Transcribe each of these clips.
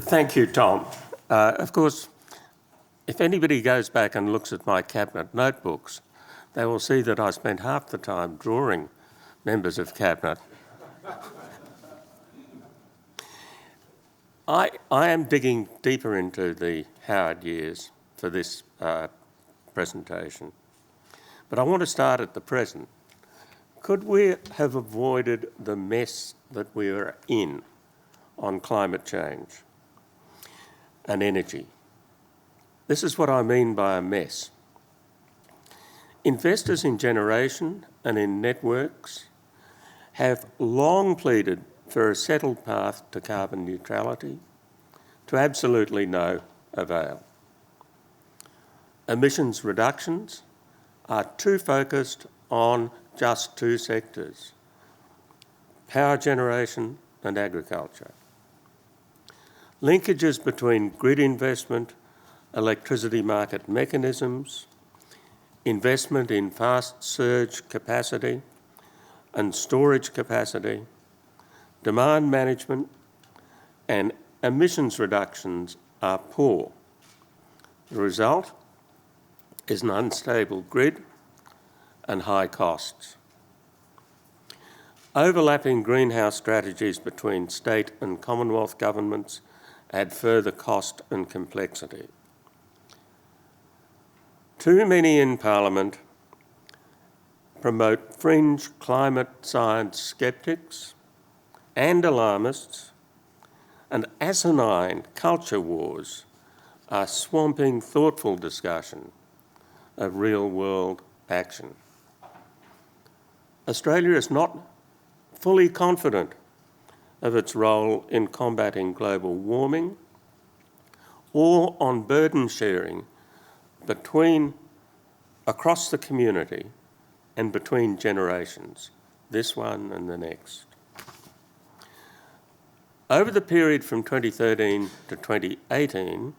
Thank you, Tom. Of course, if anybody goes back and looks at my cabinet notebooks, they will see that I spent half the time drawing members of cabinet. I am digging deeper into the Howard years for this presentation, but I want to start at the present. Could we have avoided the mess that we are in on climate change and energy? This is what I mean by a mess. Investors in generation and in networks have long pleaded for a settled path to carbon neutrality, to absolutely no avail. Emissions reductions are too focused on just two sectors, power generation and agriculture. Linkages between grid investment, electricity market mechanisms, investment in fast surge capacity and storage capacity, demand management and emissions reductions are poor. The result is an unstable grid and high costs. Overlapping greenhouse strategies between state and Commonwealth governments add further cost and complexity. Too many in Parliament promote fringe climate science sceptics and alarmists, and asinine culture wars are swamping thoughtful discussion of real-world action. Australia is not fully confident of its role in combating global warming or on burden sharing across the community and between generations, this one and the next. Over the period from 2013 to 2018,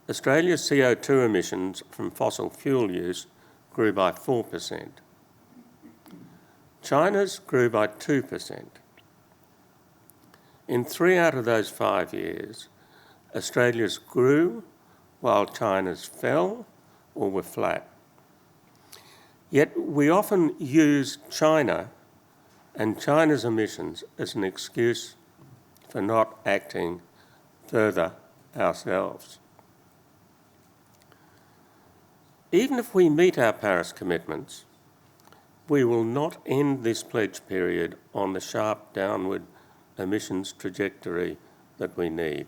Australia's CO2 emissions from fossil fuel use grew by 4%. China's grew by 2%. In 3 out of those 5 years, Australia's grew while China's fell or were flat. Yet we often use China and China's emissions as an excuse for not acting further ourselves. Even if we meet our Paris commitments, we will not end this pledge period on the sharp downward emissions trajectory that we need.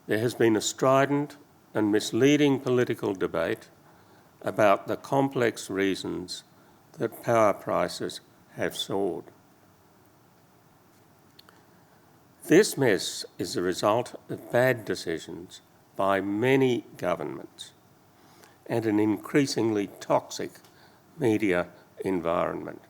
There has been a strident and misleading political debate about the complex reasons that power prices have soared. This mess is the result of bad decisions by many governments and an increasingly toxic media environment.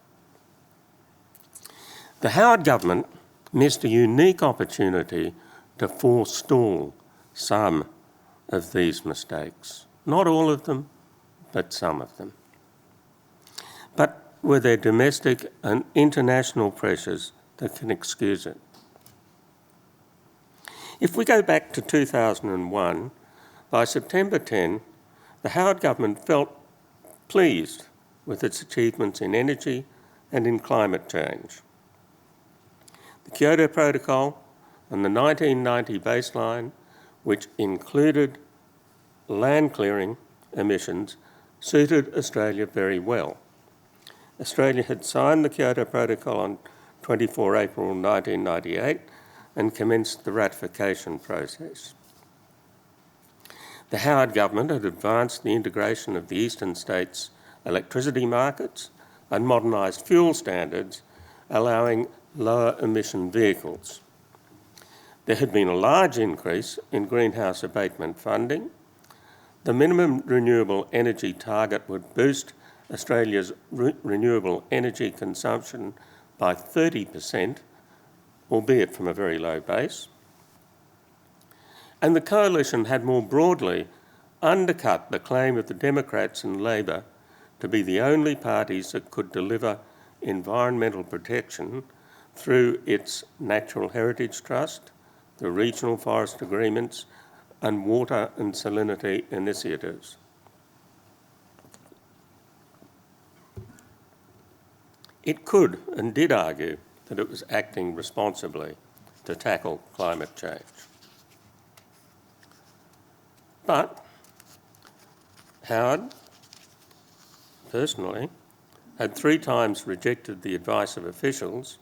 The Howard government missed a unique opportunity to forestall some of these mistakes. Not all of them, but some of them. But were there domestic and international pressures that can excuse it? If we go back to 2001, by September 10, the Howard government felt pleased with its achievements in energy and in climate change. The Kyoto Protocol and the 1990 baseline, which included land clearing emissions, suited Australia very well. Australia had signed the Kyoto Protocol on 24 April 1998 and commenced the ratification process. The Howard government had advanced the integration of the eastern states' electricity markets and modernised fuel standards, allowing lower emission vehicles. There had been a large increase in greenhouse abatement funding. The minimum renewable energy target would boost Australia's renewable energy consumption by 30%, albeit from a very low base. And the coalition had more broadly undercut the claim of the Democrats and Labor to be the only parties that could deliver environmental protection through its Natural Heritage Trust the regional forest agreements, and water and salinity initiatives. It could and did argue that it was acting responsibly to tackle climate change. But Howard, personally, had 3 times rejected the advice of officials,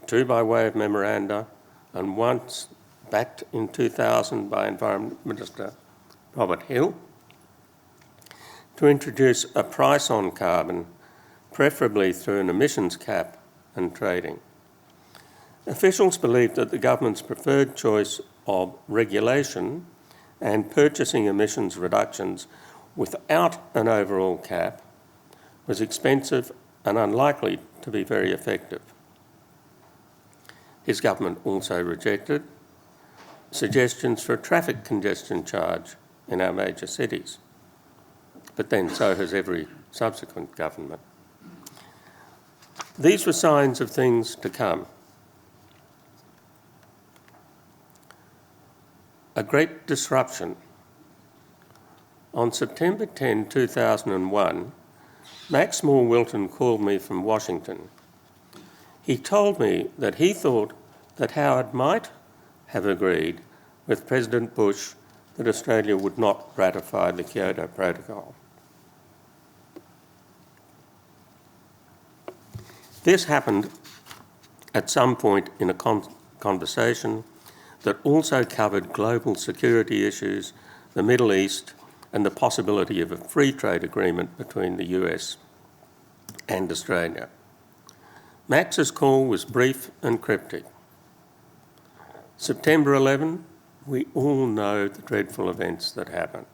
2 by way of memoranda and once backed in 2000 by Environment Minister Robert Hill, to introduce a price on carbon, preferably through an emissions cap and trading. Officials believed that the government's preferred choice of regulation and purchasing emissions reductions without an overall cap was expensive and unlikely to be very effective. His government also rejected suggestions for a traffic congestion charge in our major cities, but then so has every subsequent government. These were signs of things to come. A great disruption. On September 10, 2001, Max Moore-Wilton called me from Washington. He told me that he thought that Howard might have agreed with President Bush that Australia would not ratify the Kyoto Protocol. This happened at some point in a conversation that also covered global security issues, the Middle East, and the possibility of a free trade agreement between the US and Australia. Max's call was brief and cryptic. September 11, we all know the dreadful events that happened.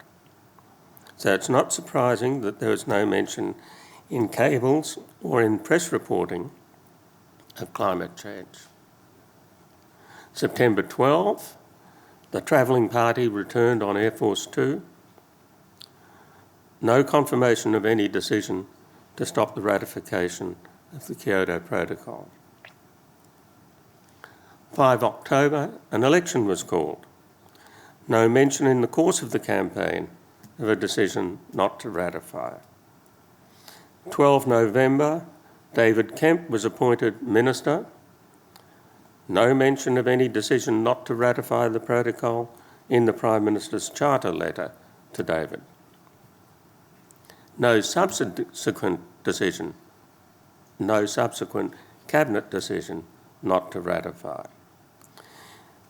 So it's not surprising that there was no mention in cables or in press reporting of climate change. September 12, the travelling party returned on Air Force 2. No confirmation of any decision to stop the ratification of the Kyoto Protocol. 5 October, an election was called. No mention in the course of the campaign of a decision not to ratify. 12 November, David Kemp was appointed Minister. No mention of any decision not to ratify the protocol in the Prime Minister's charter letter to David. No subsequent decision, no subsequent cabinet decision not to ratify.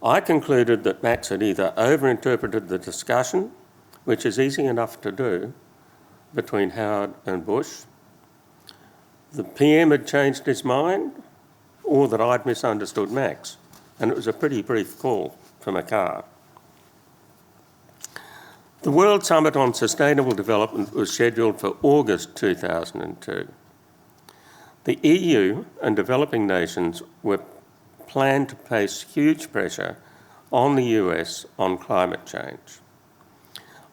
I concluded that Max had either overinterpreted the discussion, which is easy enough to do, between Howard and Bush, the PM had changed his mind, or that I'd misunderstood Max, and it was a pretty brief call from a car. The World Summit on Sustainable Development was scheduled for August 2002. The EU and developing nations were planned to place huge pressure on the US on climate change.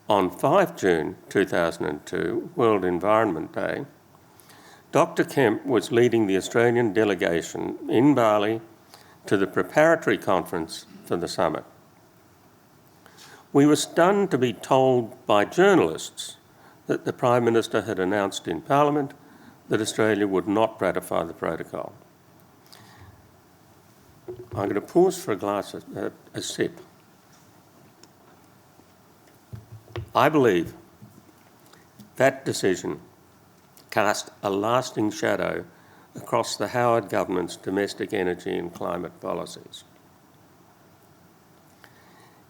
On 5 June 2002, World Environment Day, Dr. Kemp was leading the Australian delegation in Bali to the preparatory conference for the summit. We were stunned to be told by journalists that the Prime Minister had announced in Parliament that Australia would not ratify the protocol. I'm going to pause for a sip. I believe that decision cast a lasting shadow across the Howard government's domestic energy and climate policies.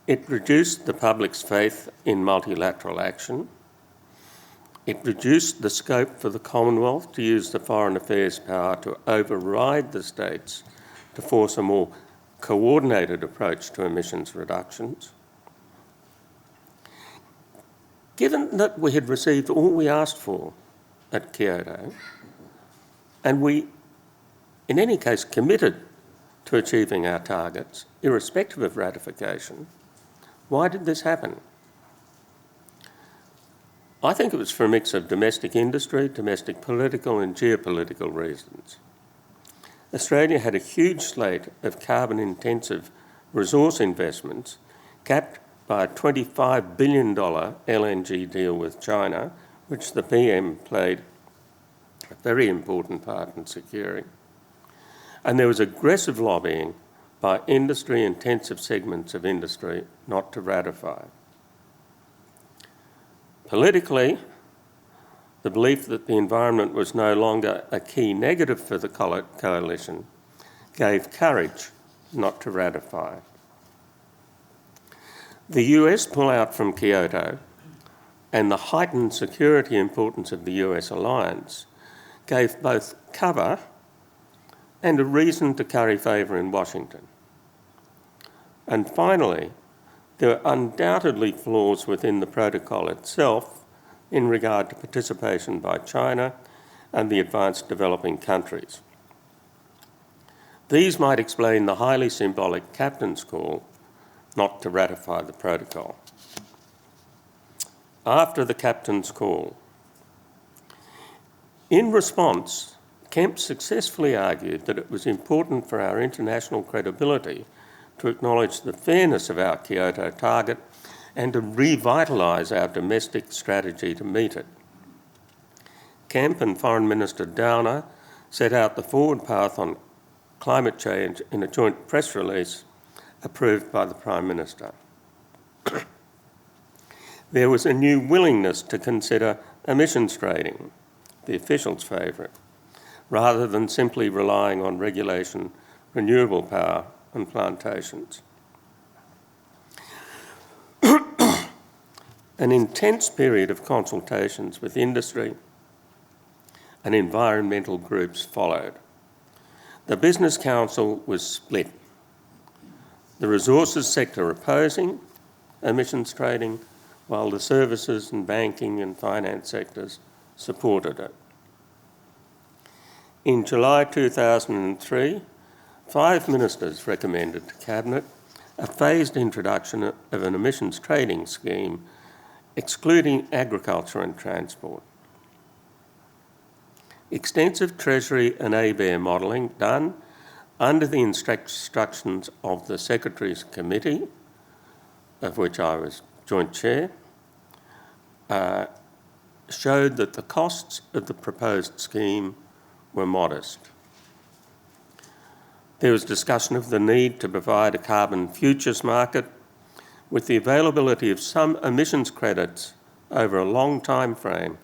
It reduced the public's faith in multilateral action. It reduced the scope for the Commonwealth to use the foreign affairs power to override the states to force a more coordinated approach to emissions reductions. Given that we had received all we asked for at Kyoto, and we, in any case, committed to achieving our targets, irrespective of ratification, why did this happen? I think it was for a mix of domestic industry, domestic political and geopolitical reasons. Australia had a huge slate of carbon-intensive resource investments, capped by a $25 billion LNG deal with China, which the PM played a very important part in securing. And there was aggressive lobbying by industry-intensive segments of industry not to ratify. Politically, the belief that the environment was no longer a key negative for the coalition gave courage not to ratify. The US pullout from Kyoto and the heightened security importance of the US alliance gave both cover and a reason to curry favour in Washington. And finally, there are undoubtedly flaws within the protocol itself in regard to participation by China and the advanced developing countries. These might explain the highly symbolic captain's call not to ratify the protocol. After the captain's call, in response, Kemp successfully argued that it was important for our international credibility to acknowledge the fairness of our Kyoto target and to revitalise our domestic strategy to meet it. Kemp and Foreign Minister Downer set out the forward path on climate change in a joint press release approved by the Prime Minister. There was a new willingness to consider emissions trading, the officials' favourite, rather than simply relying on regulation, renewable power and plantations. An intense period of consultations with industry and environmental groups followed. The Business Council was split. The resources sector opposing emissions trading, while the services and banking and finance sectors supported it. In July 2003, 5 ministers recommended to Cabinet a phased introduction of an emissions trading scheme excluding agriculture and transport. Extensive Treasury and ABARE modelling done under the instructions of the Secretary's Committee, of which I was Joint Chair, showed that the costs of the proposed scheme were modest. There was discussion of the need to provide a carbon futures market with the availability of some emissions credits over a long time frame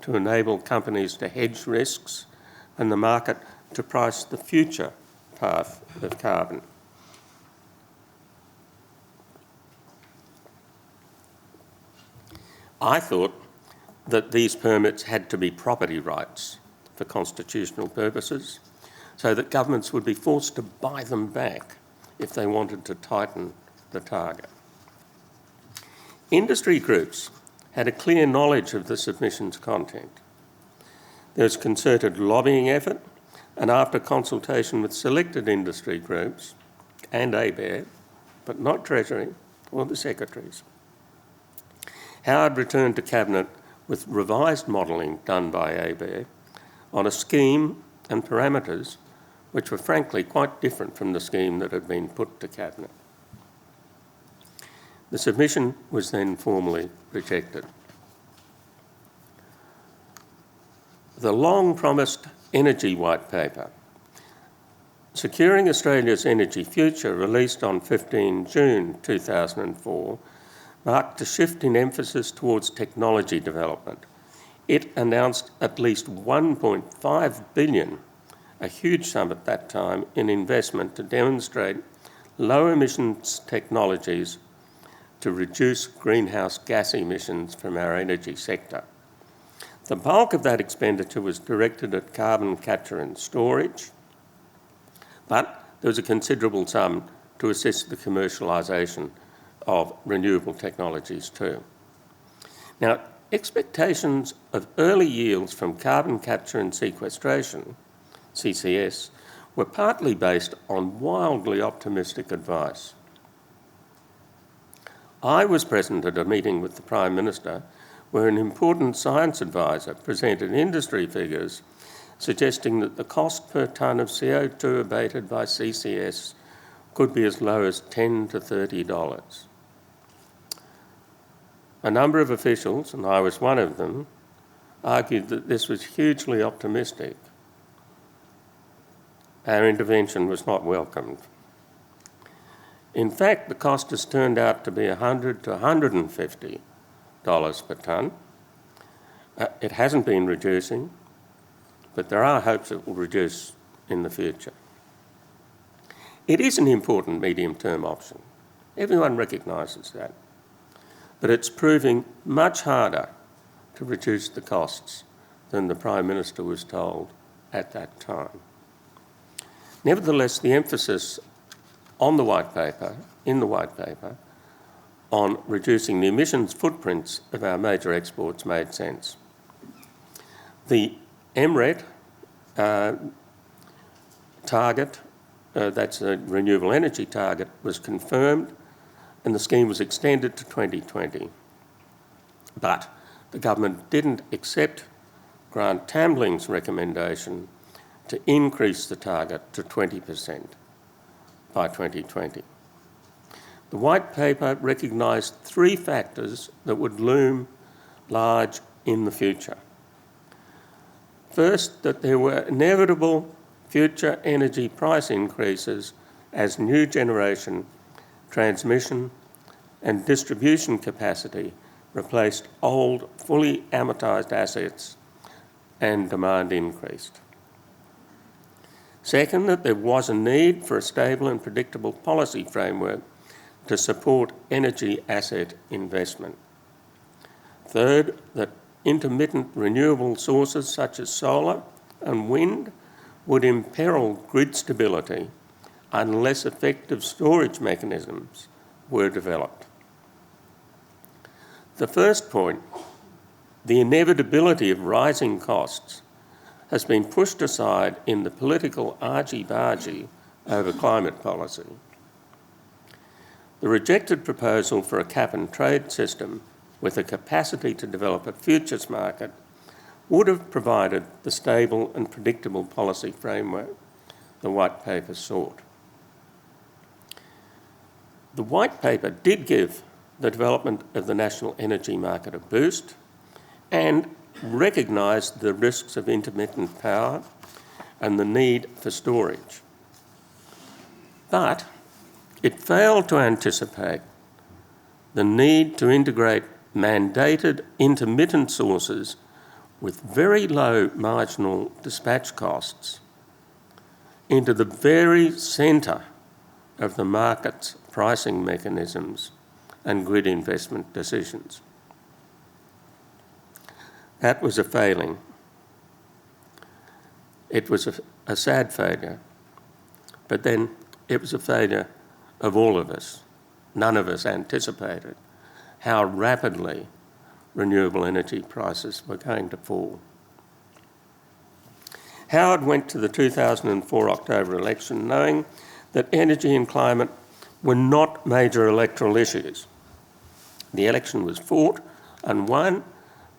to enable companies to hedge risks and the market to price the future path of carbon. I thought that these permits had to be property rights for constitutional purposes, so that governments would be forced to buy them back if they wanted to tighten the target. Industry groups had a clear knowledge of the submission's content. There was concerted lobbying effort, and after consultation with selected industry groups and ABARE, but not Treasury or the secretaries, Howard returned to Cabinet with revised modelling done by ABARE on a scheme and parameters which were frankly quite different from the scheme that had been put to Cabinet. The submission was then formally rejected. The long-promised Energy White Paper, Securing Australia's Energy Future, released on 15 June 2004, marked a shift in emphasis towards technology development. It announced at least $1.5 billion, a huge sum at that time, in investment to demonstrate low emissions technologies to reduce greenhouse gas emissions from our energy sector. The bulk of that expenditure was directed at carbon capture and storage, but there was a considerable sum to assist the commercialisation of renewable technologies too. Now, expectations of early yields from carbon capture and sequestration, CCS, were partly based on wildly optimistic advice. I was present at a meeting with the Prime Minister where an important science advisor presented industry figures suggesting that the cost per tonne of CO2 abated by CCS could be as low as $10 to $30. A number of officials, and I was one of them, argued that this was hugely optimistic. Our intervention was not welcomed. In fact, the cost has turned out to be $100 to $150 per tonne. It hasn't been reducing, but there are hopes it will reduce in the future. It is an important medium-term option. Everyone recognises that. But it's proving much harder to reduce the costs than the Prime Minister was told at that time. Nevertheless, the emphasis on the White Paper, on reducing the emissions footprints of our major exports made sense. The MRET target, that's a renewable energy target, was confirmed and the scheme was extended to 2020. But the government didn't accept Grant Tambling's recommendation to increase the target to 20% by 2020. The White Paper recognised three factors that would loom large in the future. First, that there were inevitable future energy price increases as new generation, transmission and distribution capacity replaced old, fully amortised assets and demand increased. Second, that there was a need for a stable and predictable policy framework to support energy asset investment. Third, that intermittent renewable sources such as solar and wind would imperil grid stability unless effective storage mechanisms were developed. The first point, the inevitability of rising costs, has been pushed aside in the political argy-bargy over climate policy. The rejected proposal for a cap-and-trade system with a capacity to develop a futures market would have provided the stable and predictable policy framework the White Paper sought. The White Paper did give the development of the national energy market a boost and recognised the risks of intermittent power and the need for storage. But it failed to anticipate the need to integrate mandated intermittent sources with very low marginal dispatch costs into the very centre of the market's pricing mechanisms and grid investment decisions. That was a failing. It was a sad failure, but then it was a failure of all of us. None of us anticipated how rapidly renewable energy prices were going to fall. Howard went to the 2004 October election knowing that energy and climate were not major electoral issues. The election was fought and won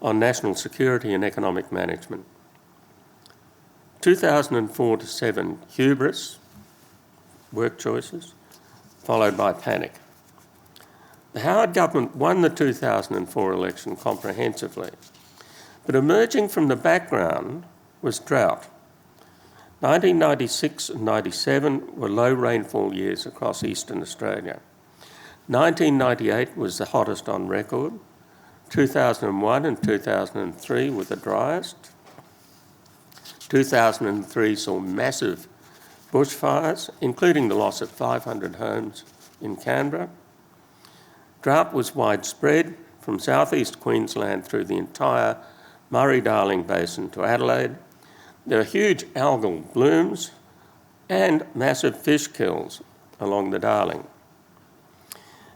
on national security and economic management. 2004 to 7, hubris, work choices, followed by panic. The Howard government won the 2004 election comprehensively, but emerging from the background was drought. 1996 and 97 were low rainfall years across eastern Australia. 1998 was the hottest on record. 2001 and 2003 were the driest. 2003 saw massive bushfires, including the loss of 500 homes in Canberra. Drought was widespread from southeast Queensland through the entire Murray-Darling Basin to Adelaide. There were huge algal blooms and massive fish kills along the Darling.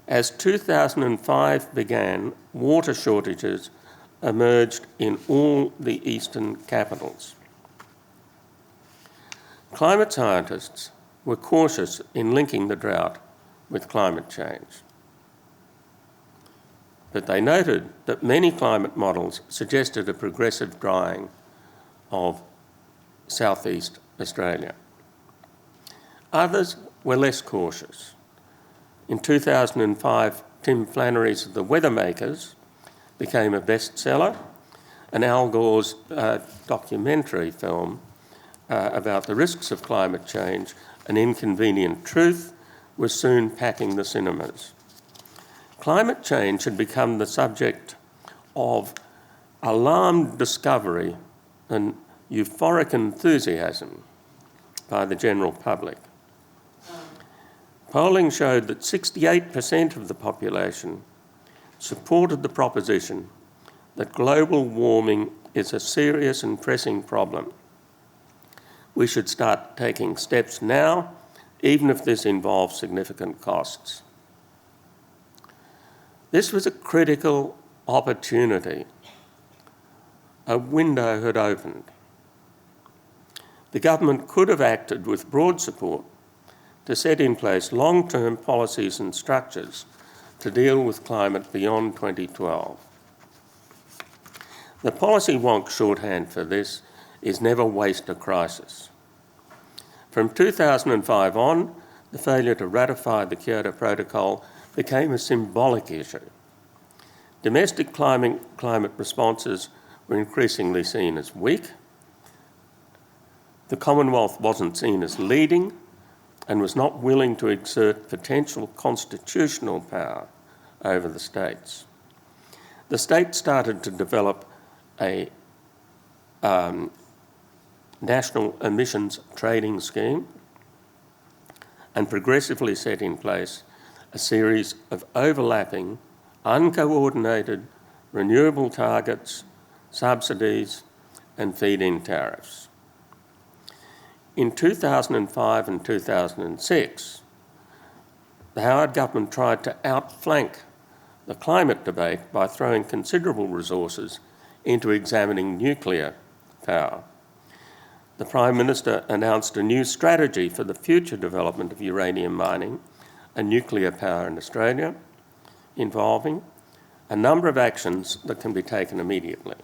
As 2005 began, water shortages emerged in all the eastern capitals. Climate scientists were cautious in linking the drought with climate change. But they noted that many climate models suggested a progressive drying of southeast Australia. Others were less cautious. In 2005, Tim Flannery's The Weathermakers became a bestseller, and Al Gore's documentary film about the risks of climate change, An Inconvenient Truth, was soon packing the cinemas. Climate change had become the subject of alarmed discovery and euphoric enthusiasm by the general public. Polling showed that 68% of the population supported the proposition that global warming is a serious and pressing problem. We should start taking steps now, even if this involves significant costs. This was a critical opportunity. A window had opened. The government could have acted with broad support to set in place long-term policies and structures to deal with climate beyond 2012. The policy wonk shorthand for this is never waste a crisis. From 2005 on, the failure to ratify the Kyoto Protocol became a symbolic issue. Domestic climate responses were increasingly seen as weak. The Commonwealth wasn't seen as leading and was not willing to exert potential constitutional power over the states. The states started to develop a national emissions trading scheme and progressively set in place a series of overlapping, uncoordinated renewable targets, subsidies and feed-in tariffs. In 2005 and 2006, the Howard government tried to outflank the climate debate by throwing considerable resources into examining nuclear power. The Prime Minister announced a new strategy for the future development of uranium mining and nuclear power in Australia, involving a number of actions that can be taken immediately.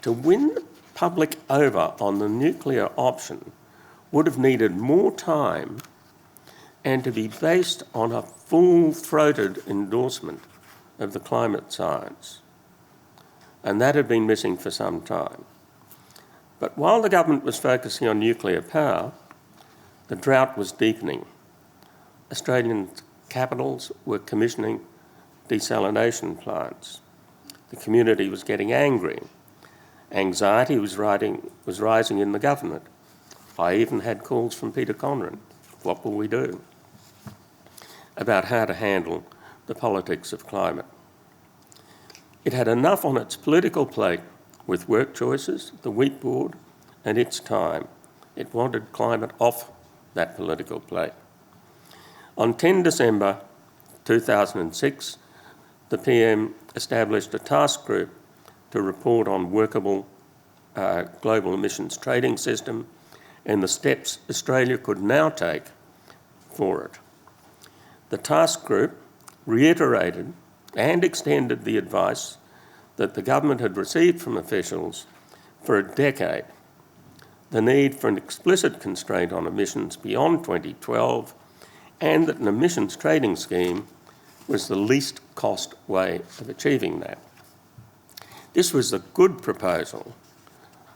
To win the public over on the nuclear option would have needed more time and to be based on a full-throated endorsement of the climate science. And that had been missing for some time. But while the government was focusing on nuclear power, the drought was deepening. Australian capitals were commissioning desalination plants. The community was getting angry. Anxiety was rising in the government. I even had calls from Peter Conran, what will we do, about how to handle the politics of climate. It had enough on its political plate with work choices, the wheat board, and its time. It wanted climate off that political plate. On 10 December 2006, the PM established a task group to report on workable global emissions trading system and the steps Australia could now take for it. The task group reiterated and extended the advice that the government had received from officials for a decade, the need for an explicit constraint on emissions beyond 2012, and that an emissions trading scheme was the least cost way of achieving that. This was a good proposal.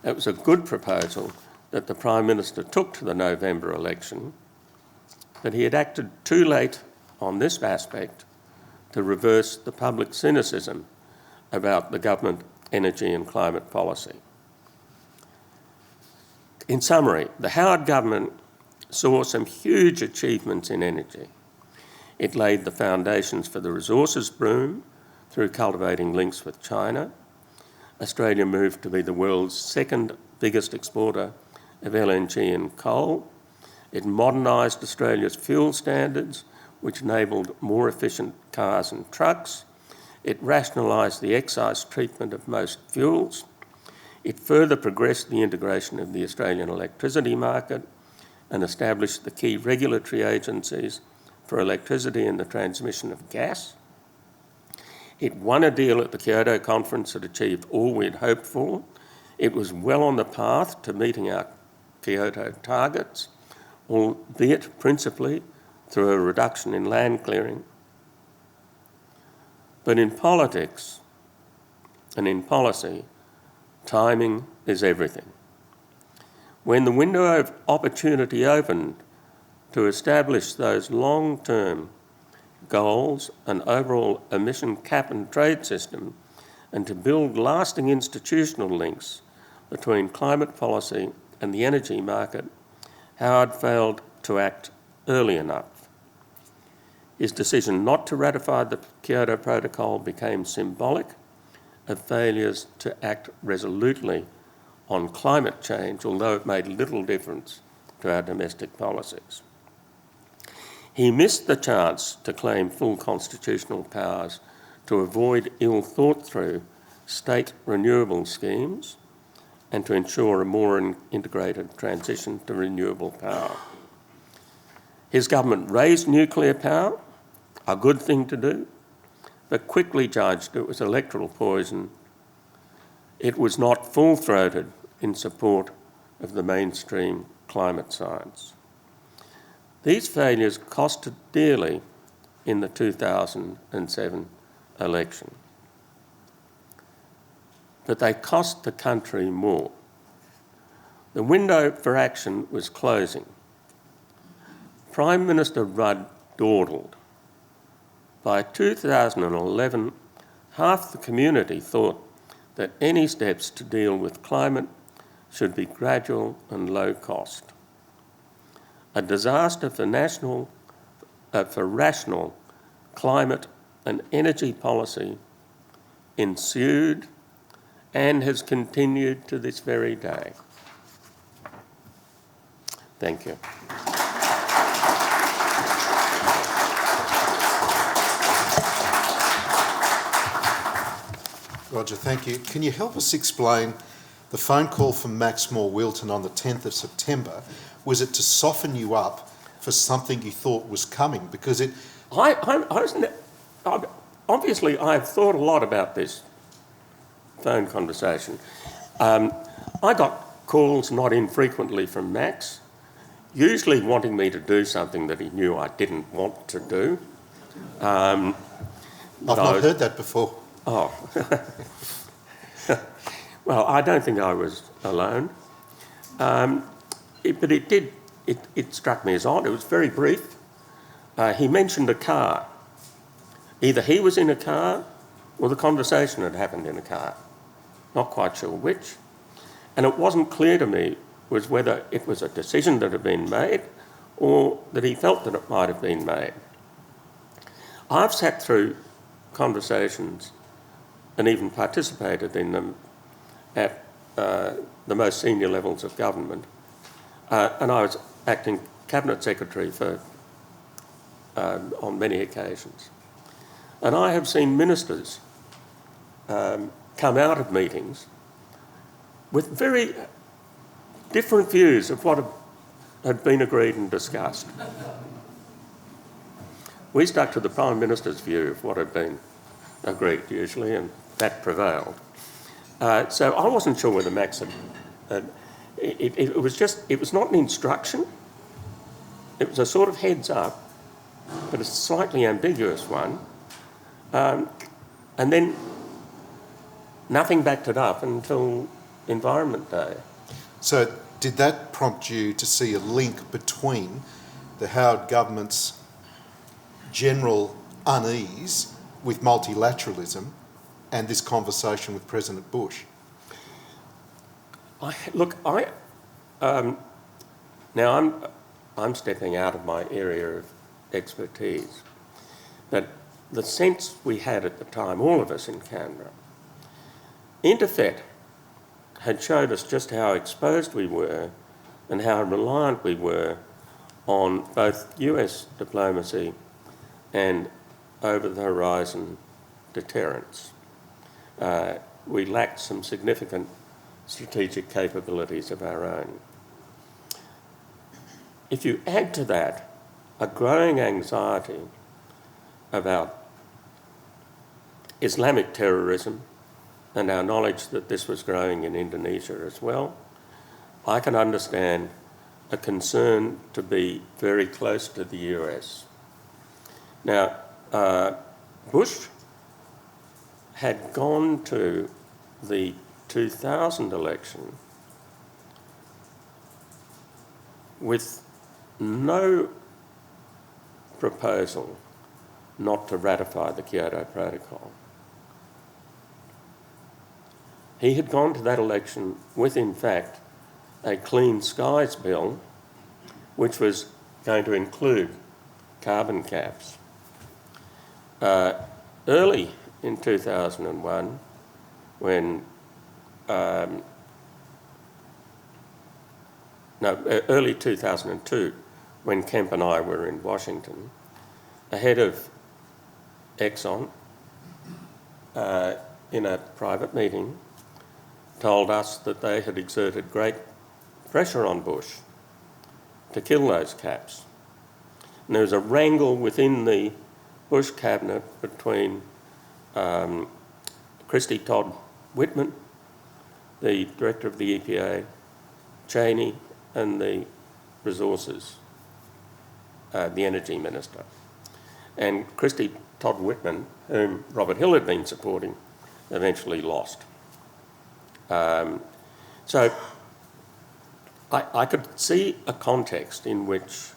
It was a good proposal that the Prime Minister took to the November election, but he had acted too late on this aspect to reverse the public cynicism about the government energy and climate policy. In summary, the Howard government saw some huge achievements in energy. It laid the foundations for the resources boom through cultivating links with China. Australia moved to be the world's second biggest exporter of LNG and coal. It modernised Australia's fuel standards, which enabled more efficient cars and trucks. It rationalised the excise treatment of most fuels. It further progressed the integration of the Australian electricity market and established the key regulatory agencies for electricity and the transmission of gas. It won a deal at the Kyoto conference that achieved all we'd hoped for. It was well on the path to meeting our Kyoto targets, albeit principally through a reduction in land clearing. But in politics and in policy, timing is everything. When the window of opportunity opened to establish those long-term goals and overall emission cap and trade system, and to build lasting institutional links between climate policy and the energy market, Howard failed to act early enough. His decision not to ratify the Kyoto Protocol became symbolic of failures to act resolutely on climate change, although it made little difference to our domestic policies. He missed the chance to claim full constitutional powers to avoid ill-thought-through state renewable schemes and to ensure a more integrated transition to renewable power. His government raised nuclear power, a good thing to do, but quickly judged it was electoral poison. It was not full-throated in support of the mainstream climate science. These failures costed dearly in the 2007 election. But they cost the country more. The window for action was closing. Prime Minister Rudd dawdled. By 2011, half the community thought that any steps to deal with climate should be gradual and low cost. A disaster for rational climate and energy policy ensued and has continued to this very day. Thank you. Roger, thank you. Can you help us explain the phone call from Max Moore-Wilton on the 10th of September? Was it to soften you up for something you thought was coming? Because it... Obviously, I've thought a lot about this phone conversation. I got calls not infrequently from Max, usually wanting me to do something that he knew I didn't want to do. I've not heard that before. Oh. Well, I don't think I was alone. But it struck me as odd. It was very brief. He mentioned a car. Either he was in a car or the conversation had happened in a car. Not quite sure which. And it wasn't clear to me was whether it was a decision that had been made or that he felt that it might have been made. I've sat through conversations and even participated in them at the most senior levels of government. And I was acting Cabinet Secretary for on many occasions. And I have seen ministers come out of meetings with very different views of what had been agreed and discussed. We stuck to the Prime Minister's view of what had been agreed usually, and that prevailed. So I wasn't sure whether Max had... It was not an instruction. It was a sort of heads up, but a slightly ambiguous one. And then nothing backed it up until Environment Day. So did that prompt you to see a link between the Howard government's general unease with multilateralism and this conversation with President Bush? Now I'm stepping out of my area of expertise, but the sense we had at the time, all of us in Canberra, Interfet had showed us just how exposed we were and how reliant we were on both US diplomacy and over-the-horizon deterrence. We lacked some significant strategic capabilities of our own. If you add to that a growing anxiety about Islamic terrorism and our knowledge that this was growing in Indonesia as well, I can understand a concern to be very close to the US. Now, Bush had gone to the 2000 election with no proposal not to ratify the Kyoto Protocol. He had gone to that election with, in fact, a Clean Skies Bill, which was going to include carbon caps. Early in 2001, when early 2002, when Kemp and I were in Washington, the head of Exxon, in a private meeting, told us that they had exerted great pressure on Bush to kill those caps. And there was a wrangle within the Bush cabinet between Christie Todd Whitman, the director of the EPA, Cheney, and the resources, the energy minister. And Christie Todd Whitman, whom Robert Hill had been supporting, eventually lost. So I could see a context in which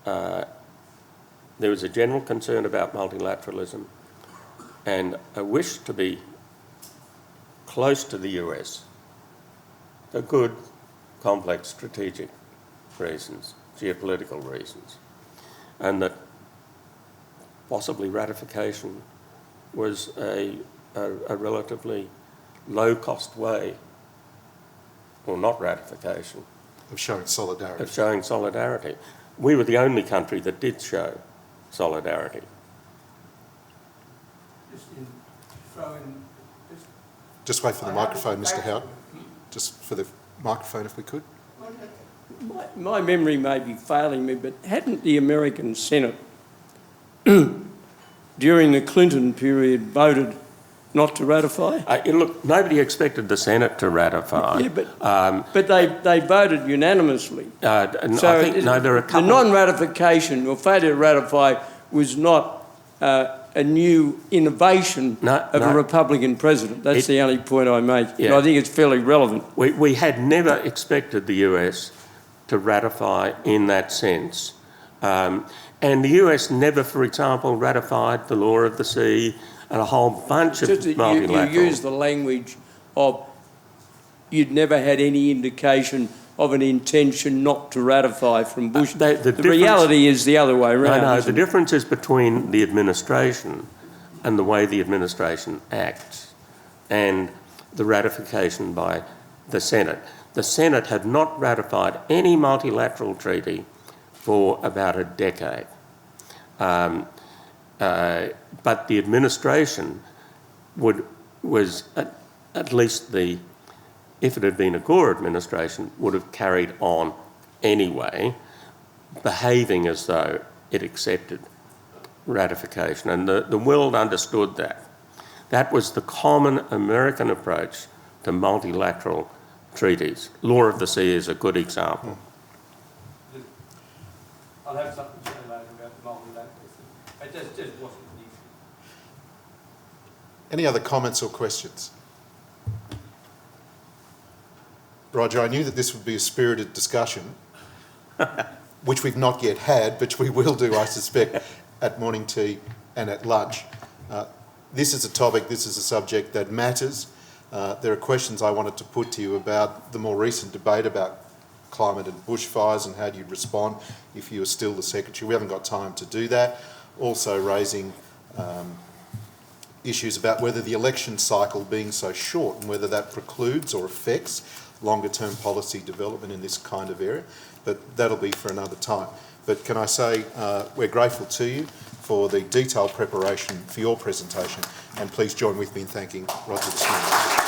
there was a general concern about multilateralism and a wish to be close to the US for good, complex strategic reasons, geopolitical reasons, and that possibly ratification was a relatively low-cost way, or not ratification, Of showing solidarity. of showing solidarity. We were the only country that did show solidarity. Just wait for the microphone, Mr. Howard. Just for the microphone, if we could. My memory may be failing me, but hadn't the American Senate during the Clinton period voted not to ratify? Look, nobody expected the Senate to ratify. Yeah, but they voted unanimously. I think there are a couple. The non-ratification or failure to ratify was not a new innovation of a Republican president. That's the only point I make. Yeah. And I think it's fairly relevant. We had never expected the US to ratify in that sense. And the US never, for example, ratified the Law of the Sea and a whole bunch of multilateral... You use the language of you'd never had any indication of an intention not to ratify from Bush. The reality is the other way around. No, the difference is between the administration and the way the administration acts and the ratification by the Senate. The Senate had not ratified any multilateral treaty for about a decade. But the administration was at least if it had been a Gore administration, would have carried on anyway, behaving as though it accepted ratification. And the world understood that. That was the common American approach to multilateral treaties. Law of the Sea is a good example. I'll have something to say later about multilateralism. It just wasn't an issue. Any other comments or questions? Roger, I knew that this would be a spirited discussion, which we've not yet had, but we will do, I suspect, at morning tea and at lunch. This is a topic, this is a subject that matters. There are questions I wanted to put to you about the more recent debate about climate and bushfires and how you'd respond if you were still the Secretary. We haven't got time to do that. Also raising issues about whether the election cycle being so short and whether that precludes or affects longer-term policy development in this kind of area. But that'll be for another time. But can I say we're grateful to you for the detailed preparation for your presentation, and please join with me in thanking Roger this morning.